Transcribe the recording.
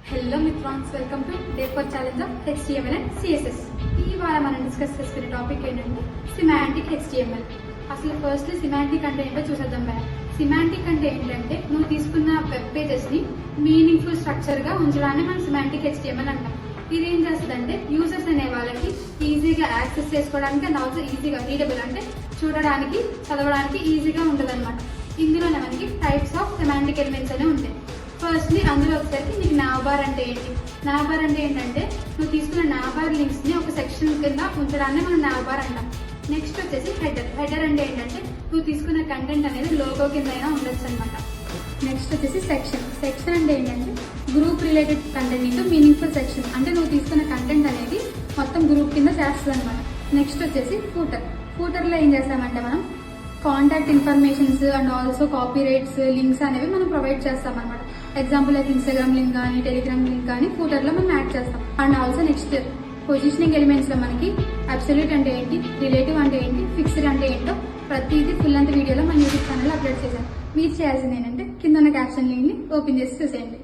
Hello మిత్రాన్స్, welcome to day 4 challenge of HTML and CSS. ఈ వారం మనం డిస్కస్ చేసుకునే టాపిక్ ఏంటంటే సిమాంటిక్ HTML. అసలు ఫస్ట్లీ సిమాంటిక్ అంటే ఏంటో చూసేద్దాం భయ. సిమాంటిక్ అంటే ఏంటంటే నువ్వు తీసుకున్న వెబ్ పేజెస్ ని మీనింగ్ఫుల్ స్ట్రక్చర్ గా ఉంచడాన్ని మనం సిమాంటిక్ HTML అంటాం. ఇది ఏం చేస్తుందంటే యూజర్స్ అనే వాళ్ళకి ఈజీగా యాక్సెస్ చేసుకోవడానికి అండ్ ఆల్సో ఈజీగా రీడబుల్ అంటే చూడడానికి చదవడానికి ఈజీగా ఉంటుంది అనమాట. ఇందులోనే మనకి టైప్స్ ఆఫ్ సిమాంటిక్ ఎలిమెంట్స్ అనేవి ఉంటాయి. ఫస్ట్లీ అందులో వచ్చేసరికి నీకు నావ్బార్ అంటే ఏంటి? నావ్బార్ అంటే ఏంటంటే నువ్వు తీసుకున్న నావ్బార్ లింక్స్ ని ఒక సెక్షన్ కింద ఉంచడాన్ని మనం నావ్బార్ అంటాం. నెక్స్ట్ వచ్చేసి హెడర్ అంటే ఏంటంటే నువ్వు తీసుకున్న కంటెంట్ అనేది లోగో కింద అయినా ఉండొచ్చు అనమాట. నెక్స్ట్ వచ్చేసి సెక్షన్ అంటే ఏంటంటే group related content into meaningful section అంటే నువ్వు తీసుకున్న కంటెంట్ అనేది మొత్తం గ్రూప్ కింద చేస్తుంది అనమాట. నెక్స్ట్ వచ్చేసి ఫూటర్ లో ఏం చేస్తామంటే మనం contact informations and also copy rights links అనేవి మనం ప్రొవైడ్ చేస్తాం అనమాట. ఎగ్జాంపుల్ లైక్ ఇన్స్టాగ్రామ్ లింక్ కానీ టెలిగ్రామ్ లింక్ కానీ ఫూటర్ లో మనం యాడ్ చేస్తాం. And also next positioning elements లో మనకి అబ్సల్యూట్ అంటే ఏంటి, రిలేటివ్ అంటే ఏంటి, ఫిక్స్డ్ అంటే ఏంటో ప్రతిదీ ఫుల్ అంత వీడియోలో మన యూట్యూబ్ ఛానల్ అప్లోడ్ చేశాను. మీరు చేయాల్సింది ఏంటంటే కింద ఉన్న క్యాప్షన్ లింక్ ని ఓపెన్ చేసి చూసేయండి.